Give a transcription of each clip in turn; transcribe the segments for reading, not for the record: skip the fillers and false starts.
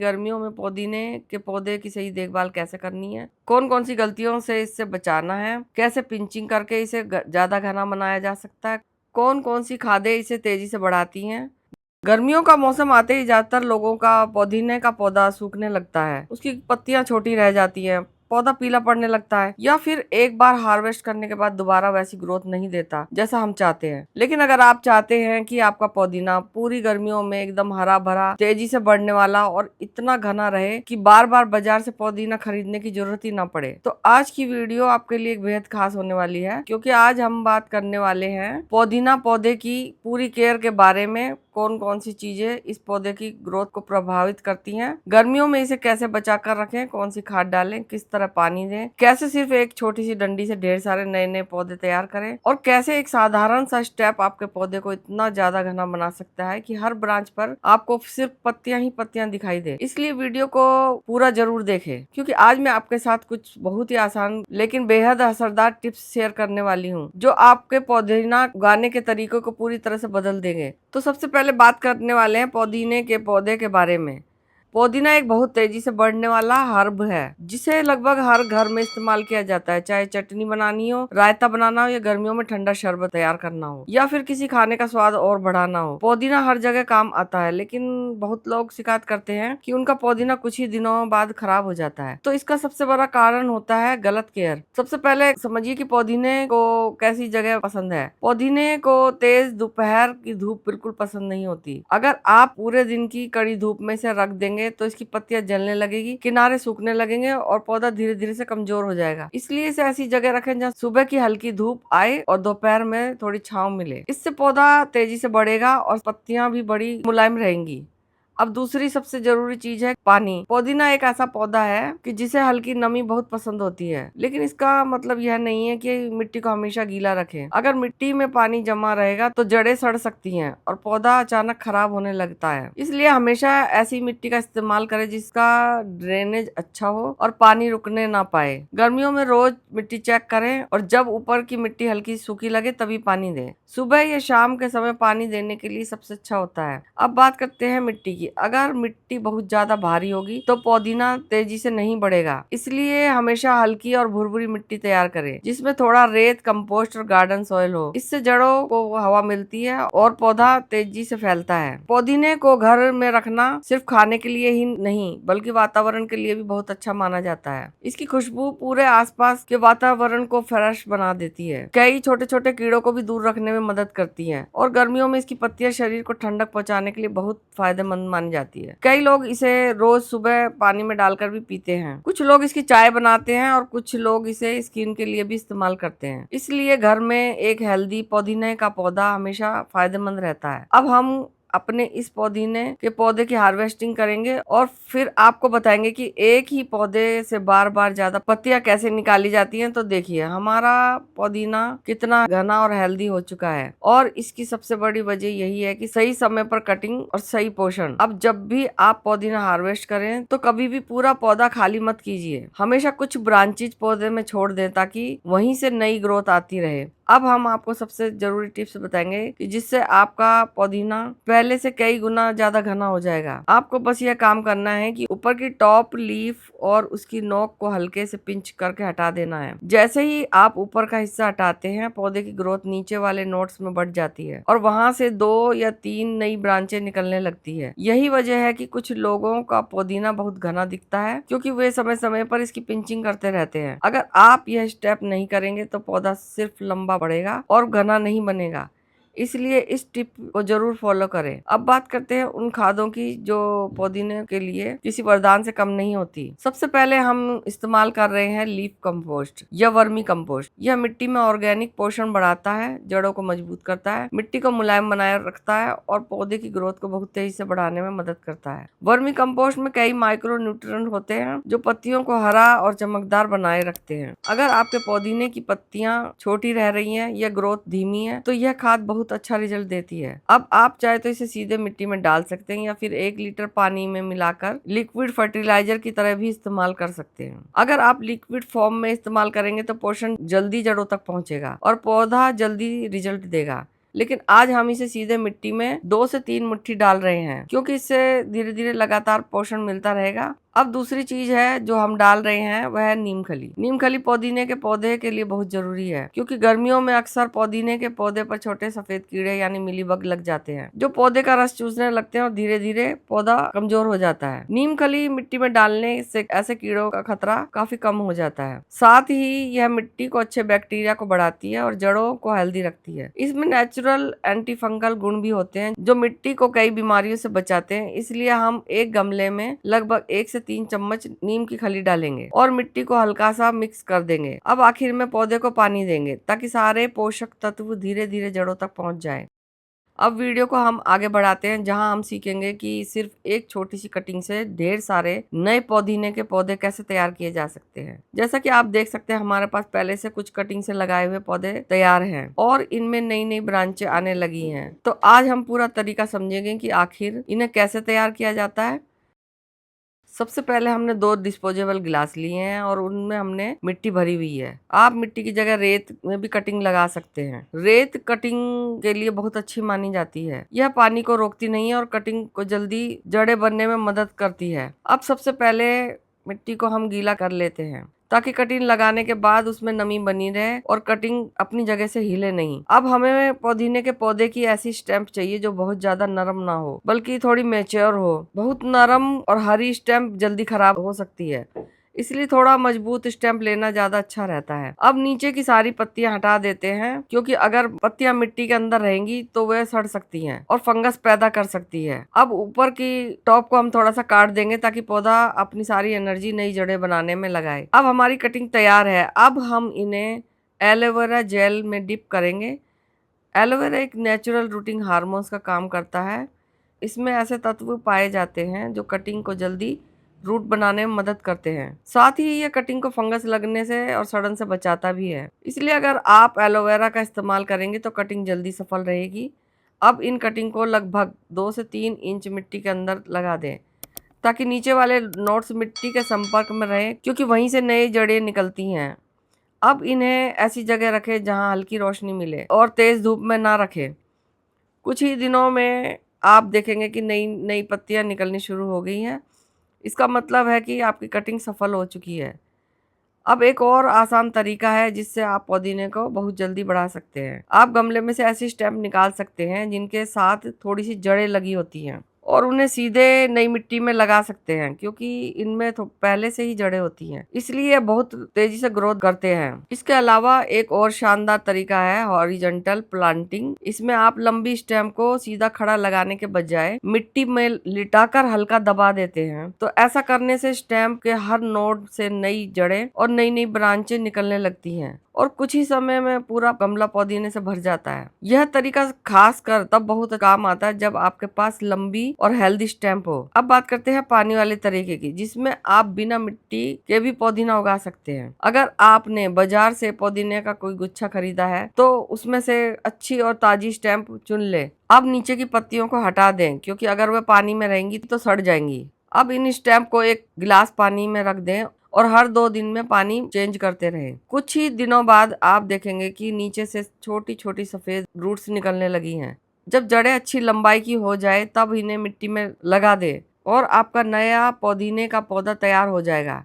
गर्मियों में पुदीने के पौधे की सही देखभाल कैसे करनी है, कौन कौन सी गलतियों से इससे बचाना है, कैसे पिंचिंग करके इसे ज्यादा घना बनाया जा सकता है, कौन कौन सी खादें इसे तेजी से बढ़ाती हैं। गर्मियों का मौसम आते ही ज्यादातर लोगों का पुदीने का पौधा सूखने लगता है, उसकी पत्तियां छोटी रह जाती हैं, पौधा पीला पड़ने लगता है या फिर एक बार हार्वेस्ट करने के बाद दोबारा वैसी ग्रोथ नहीं देता जैसा हम चाहते हैं। लेकिन अगर आप चाहते हैं कि आपका पुदीना पूरी गर्मियों में एकदम हरा भरा, तेजी से बढ़ने वाला और इतना घना रहे कि बार बार बाजार से पुदीना खरीदने की जरूरत ही ना पड़े, तो आज की वीडियो आपके लिए एक बेहद खास होने वाली है, क्योंकि आज हम बात करने वाले हैं पुदीना पौधे की पूरी केयर के बारे में। कौन कौन सी चीजें इस पौधे की ग्रोथ को प्रभावित करती हैं, गर्मियों में इसे कैसे बचा कर रखें, कौन सी खाद डालें, किस तरह पानी दें, कैसे सिर्फ एक छोटी सी डंडी से ढेर सारे नए नए पौधे तैयार करें, और कैसे एक साधारण सा स्टेप आपके पौधे को इतना ज्यादा घना बना सकता है कि हर ब्रांच पर आपको सिर्फ पत्तियां ही पत्तियां दिखाई दे। इसलिए वीडियो को पूरा जरूर देखें, क्योंकि आज मैं आपके साथ कुछ बहुत ही आसान लेकिन बेहद असरदार टिप्स शेयर करने वाली हूँ, जो आपके पुदीना उगाने के तरीकों को पूरी तरह से बदल देंगे। तो सबसे पहले बात करने वाले हैं पुदीने के पौधे के बारे में। पुदीना एक बहुत तेजी से बढ़ने वाला हर्ब है, जिसे लगभग हर घर में इस्तेमाल किया जाता है, चाहे चटनी बनानी हो, रायता बनाना हो, या गर्मियों में ठंडा शरबत तैयार करना हो, या फिर किसी खाने का स्वाद और बढ़ाना हो। पुदीना हर जगह काम आता है, लेकिन बहुत लोग शिकायत करते हैं कि उनका पुदीना कुछ ही दिनों बाद खराब हो जाता है। तो इसका सबसे बड़ा कारण होता है गलत केयर। सबसे पहले समझिए कि पुदीने को कैसी जगह पसंद है। पुदीने को तेज दोपहर की धूप बिल्कुल पसंद नहीं होती। अगर आप पूरे दिन की कड़ी धूप में से रख देंगे तो इसकी पत्तियां जलने लगेगी, किनारे सूखने लगेंगे और पौधा धीरे धीरे से कमजोर हो जाएगा। इसलिए इसे ऐसी जगह रखें जहाँ सुबह की हल्की धूप आए और दोपहर में थोड़ी छांव मिले। इससे पौधा तेजी से बढ़ेगा और पत्तियां भी बड़ी मुलायम रहेंगी। अब दूसरी सबसे जरूरी चीज है पानी। पुदीना एक ऐसा पौधा है कि जिसे हल्की नमी बहुत पसंद होती है, लेकिन इसका मतलब यह नहीं है कि मिट्टी को हमेशा गीला रखें। अगर मिट्टी में पानी जमा रहेगा तो जड़ें सड़ सकती हैं और पौधा अचानक खराब होने लगता है। इसलिए हमेशा ऐसी मिट्टी का इस्तेमाल करें जिसका ड्रेनेज अच्छा हो और पानी रुकने ना पाए। गर्मियों में रोज मिट्टी चेक करें और जब ऊपर की मिट्टी हल्की सूखी लगे तभी पानी दें। सुबह या शाम के समय पानी देने के लिए सबसे अच्छा होता है। अब बात करते हैं मिट्टी की। अगर मिट्टी बहुत ज्यादा भारी होगी तो पुदीना तेजी से नहीं बढ़ेगा, इसलिए हमेशा हल्की और भुरभुरी मिट्टी तैयार करें, जिसमें थोड़ा रेत, कंपोस्ट और गार्डन सॉइल हो। इससे जड़ों को हवा मिलती है और पौधा तेजी से फैलता है। पुदीने को घर में रखना सिर्फ खाने के लिए ही नहीं, बल्कि वातावरण के लिए भी बहुत अच्छा माना जाता है। इसकी खुशबू पूरे आसपास के वातावरण को फ्रेश बना देती है, कई छोटे छोटे कीड़ों को भी दूर रखने में मदद करती है, और गर्मियों में इसकी पत्तियां शरीर को ठंडक पहुंचाने के लिए बहुत फायदेमंद मानी जाती है। कई लोग इसे रोज सुबह पानी में डालकर भी पीते हैं। कुछ लोग इसकी चाय बनाते हैं और कुछ लोग इसे स्किन के लिए भी इस्तेमाल करते हैं। इसलिए घर में एक हेल्दी पुदीने का पौधा हमेशा फायदेमंद रहता है। अब हम अपने इस पुदीने के पौधे की हार्वेस्टिंग करेंगे और फिर आपको बताएंगे कि एक ही पौधे से बार बार ज्यादा पत्तियां कैसे निकाली जाती हैं। तो देखिए हमारा पुदीना कितना घना और हेल्दी हो चुका है, और इसकी सबसे बड़ी वजह यही है कि सही समय पर कटिंग और सही पोषण। अब जब भी आप पुदीना हार्वेस्ट करें तो कभी भी पूरा पौधा खाली मत कीजिए, हमेशा कुछ ब्रांचेज पौधे में छोड़ दें ताकि वहीं से नई ग्रोथ आती रहे। अब हम आपको सबसे जरूरी टिप्स बताएंगे कि जिससे आपका पुदीना पहले से कई गुना ज्यादा घना हो जाएगा। आपको बस यह काम करना है कि ऊपर की टॉप लीफ और उसकी नोक को हल्के से पिंच करके हटा देना है। जैसे ही आप ऊपर का हिस्सा हटाते हैं, पौधे की ग्रोथ नीचे वाले नोट्स में बढ़ जाती है और वहां से 2 या 3 नई ब्रांचें निकलने लगती है। यही वजह है कि कुछ लोगों का पुदीना बहुत घना दिखता है, क्योंकि वे समय समय पर इसकी पिंचिंग करते रहते हैं। अगर आप यह स्टेप नहीं करेंगे तो पौधा सिर्फ लंबा बढ़ेगा और घना नहीं बनेगा। इसलिए इस टिप को जरूर फॉलो करें। अब बात करते हैं उन खादों की जो पुदीने के लिए किसी वरदान से कम नहीं होती। सबसे पहले हम इस्तेमाल कर रहे हैं लीफ कंपोस्ट या वर्मी कंपोस्ट। यह मिट्टी में ऑर्गेनिक पोषण बढ़ाता है, जड़ों को मजबूत करता है, मिट्टी को मुलायम बनाए रखता है और पौधे की ग्रोथ को बहुत तेजी से बढ़ाने में मदद करता है। वर्मी कंपोस्ट में कई माइक्रो न्यूट्रिएंट होते हैं जो पत्तियों को हरा और चमकदार बनाए रखते हैं। अगर आपके पुदीने की पत्तियां छोटी रह रही हैं या ग्रोथ धीमी है तो यह खाद बहुत अच्छा रिजल्ट देती है। अब आप चाहे तो इसे सीधे मिट्टी में डाल सकते हैं या फिर 1 लीटर पानी में मिलाकर लिक्विड फर्टिलाइजर की तरह भी इस्तेमाल कर सकते हैं। अगर आप लिक्विड फॉर्म में इस्तेमाल करेंगे तो पोषण जल्दी जड़ों तक पहुंचेगा और पौधा जल्दी रिजल्ट देगा। लेकिन आज हम इसे सीधे मिट्टी में 2 से 3 मुट्ठी डाल रहे हैं, क्योंकि इससे धीरे धीरे लगातार पोषण मिलता रहेगा। अब दूसरी चीज है जो हम डाल रहे हैं वह है नीम खली। नीम खली पुदीने के पौधे के लिए बहुत जरूरी है, क्योंकि गर्मियों में अक्सर पुदीने के पौधे पर छोटे सफेद कीड़े यानी मिलीबग लग जाते हैं, जो पौधे का रस चूसने लगते हैं और धीरे धीरे पौधा कमजोर हो जाता है। नीम खली मिट्टी में डालने से ऐसे कीड़ों का खतरा काफी कम हो जाता है। साथ ही यह मिट्टी को अच्छे बैक्टीरिया को बढ़ाती है और जड़ों को हेल्दी रखती है। इसमें नेचुरल एंटी फंगल गुण भी होते हैं जो मिट्टी को कई बीमारियों से बचाते हैं। इसलिए हम एक गमले में लगभग 1 से 3 चम्मच नीम की खली डालेंगे और मिट्टी को हल्का सा मिक्स कर देंगे। अब आखिर में पौधे को पानी देंगे ताकि सारे पोषक तत्व धीरे धीरे जड़ों तक पहुंच जाए। अब वीडियो को हम आगे बढ़ाते हैं, जहां हम सीखेंगे कि सिर्फ एक छोटी सी कटिंग से ढेर सारे नए पुदीने के पौधे कैसे तैयार किए जा सकते हैं। जैसा कि आप देख सकते हैं हमारे पास पहले से कुछ कटिंग से लगाए हुए पौधे तैयार हैं और इनमें नई नई ब्रांचें आने लगी हैं। तो आज हम पूरा तरीका समझेंगे कि आखिर इन्हें कैसे तैयार किया जाता है। सबसे पहले हमने 2 डिस्पोजेबल गिलास लिए हैं और उनमें हमने मिट्टी भरी हुई है। आप मिट्टी की जगह रेत में भी कटिंग लगा सकते हैं। रेत कटिंग के लिए बहुत अच्छी मानी जाती है। यह पानी को रोकती नहीं है और कटिंग को जल्दी जड़ें बनने में मदद करती है। अब सबसे पहले मिट्टी को हम गीला कर लेते हैं ताकि कटिंग लगाने के बाद उसमें नमी बनी रहे और कटिंग अपनी जगह से हिले नहीं। अब हमें पुदीने के पौधे की ऐसी स्टेम्प चाहिए जो बहुत ज्यादा नरम ना हो, बल्कि थोड़ी मैच्योर हो। बहुत नरम और हरी स्टेम्प जल्दी खराब हो सकती है, इसलिए थोड़ा मजबूत स्टेम्प लेना ज्यादा अच्छा रहता है। अब नीचे की सारी पत्तियां हटा देते हैं, क्योंकि अगर पत्तियां मिट्टी के अंदर रहेंगी तो वह सड़ सकती हैं और फंगस पैदा कर सकती है। अब ऊपर की टॉप को हम थोड़ा सा काट देंगे ताकि पौधा अपनी सारी एनर्जी नई जड़ें बनाने में लगाए। अब हमारी कटिंग तैयार है। अब हम इन्हें एलोवेरा जेल में डिप करेंगे। एलोवेरा एक नेचुरल रूटिंग हार्मोन्स का काम करता है। इसमें ऐसे तत्व पाए जाते हैं जो कटिंग को जल्दी रूट बनाने में मदद करते हैं। साथ ही ये कटिंग को फंगस लगने से और सड़न से बचाता भी है। इसलिए अगर आप एलोवेरा का इस्तेमाल करेंगे तो कटिंग जल्दी सफल रहेगी। अब इन कटिंग को लगभग 2 से 3 इंच मिट्टी के अंदर लगा दें ताकि नीचे वाले नोट्स मिट्टी के संपर्क में रहें, क्योंकि वहीं से नई जड़ें निकलती हैं। अब इन्हें ऐसी जगह रखें जहां हल्की रोशनी मिले और तेज धूप में ना रखें। कुछ ही दिनों में आप देखेंगे कि नई नई पत्तियां निकलनी शुरू हो गई हैं। इसका मतलब है कि आपकी कटिंग सफल हो चुकी है। अब एक और आसान तरीका है जिससे आप पुदीने को बहुत जल्दी बढ़ा सकते हैं। आप गमले में से ऐसी स्टेम निकाल सकते हैं जिनके साथ थोड़ी सी जड़ें लगी होती हैं और उन्हें सीधे नई मिट्टी में लगा सकते हैं, क्योंकि इनमें तो पहले से ही जड़ें होती हैं, इसलिए बहुत तेजी से ग्रोथ करते हैं। इसके अलावा एक और शानदार तरीका है हॉरिजॉन्टल प्लांटिंग। इसमें आप लंबी स्टेम को सीधा खड़ा लगाने के बजाय मिट्टी में लिटाकर हल्का दबा देते हैं। तो ऐसा करने से स्टेम के हर नोड से नई जड़ें और नई नई ब्रांचें निकलने लगती हैं और कुछ ही समय में पूरा गमला पुदीने से भर जाता है। यह तरीका खास कर तब बहुत काम आता है जब आपके पास लंबी और हेल्दी स्टेम हो। अब बात करते हैं पानी वाले तरीके की, जिसमें आप बिना मिट्टी के भी पुदीना उगा सकते हैं। अगर आपने बाजार से पुदीने का कोई गुच्छा खरीदा है तो उसमें से अच्छी और ताजी स्टेम चुन ले। अब नीचे की पत्तियों को हटा दें, क्योंकि अगर वह पानी में रहेंगी तो सड़ जाएंगी। अब इन स्टेम को एक गिलास पानी में रख दें और हर 2 दिन में पानी चेंज करते रहें। कुछ ही दिनों बाद आप देखेंगे कि नीचे से छोटी छोटी सफेद रूट्स निकलने लगी हैं। जब जड़ें अच्छी लंबाई की हो जाए तब इन्हें मिट्टी में लगा दें और आपका नया पुदीने का पौधा तैयार हो जाएगा।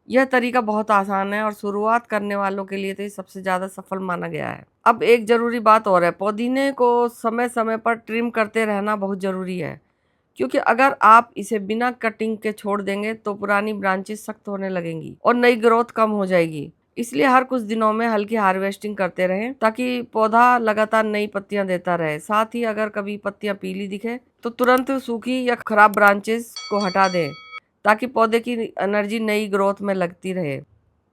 यह तरीका बहुत आसान है और शुरुआत करने वालों के लिए तो ये सबसे ज्यादा सफल माना गया है। अब एक जरूरी बात और है, पुदीने को समय समय पर ट्रिम करते रहना बहुत जरूरी है, क्योंकि अगर आप इसे बिना कटिंग के छोड़ देंगे तो पुरानी ब्रांचेस सख्त होने लगेंगी और नई ग्रोथ कम हो जाएगी। इसलिए हर कुछ दिनों में हल्की हार्वेस्टिंग करते रहें ताकि पौधा लगातार नई पत्तियां देता रहे। साथ ही अगर कभी पत्तियां पीली दिखे तो तुरंत सूखी या खराब ब्रांचेस को हटा दें ताकि पौधे की एनर्जी नई ग्रोथ में लगती रहे।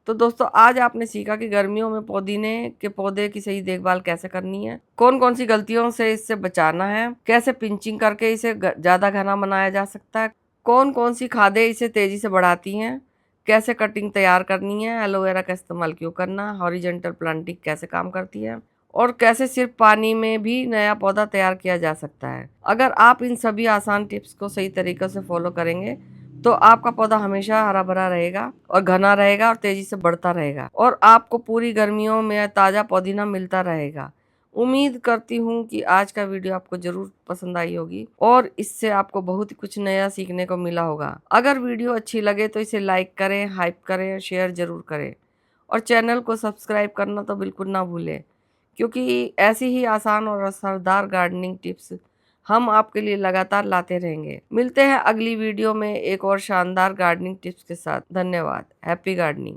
तो दोस्तों, आज आपने सीखा कि गर्मियों में पुदीने के पौधे की सही देखभाल कैसे करनी है, कौन कौन सी गलतियों से इससे बचाना है, कैसे पिंचिंग करके इसे ज्यादा घना बनाया जा सकता है, कौन कौन सी खादें इसे तेजी से बढ़ाती हैं, कैसे कटिंग तैयार करनी है, एलोवेरा का इस्तेमाल क्यों करना, हॉरिजॉन्टल प्लांटिंग कैसे काम करती है और कैसे सिर्फ पानी में भी नया पौधा तैयार किया जा सकता है। अगर आप इन सभी आसान टिप्स को सही तरीके से फॉलो करेंगे तो आपका पौधा हमेशा हरा भरा रहेगा और घना रहेगा और तेजी से बढ़ता रहेगा और आपको पूरी गर्मियों में ताजा पुदीना मिलता रहेगा। उम्मीद करती हूँ कि आज का वीडियो आपको जरूर पसंद आई होगी और इससे आपको बहुत ही कुछ नया सीखने को मिला होगा। अगर वीडियो अच्छी लगे तो इसे लाइक करें, हाइप करें, शेयर जरूर करें और चैनल को सब्सक्राइब करना तो बिल्कुल ना भूलें, क्योंकि ऐसी ही आसान और असरदार गार्डनिंग टिप्स हम आपके लिए लगातार लाते रहेंगे। मिलते हैं अगली वीडियो में एक और शानदार गार्डनिंग टिप्स के साथ। धन्यवाद। Happy gardening.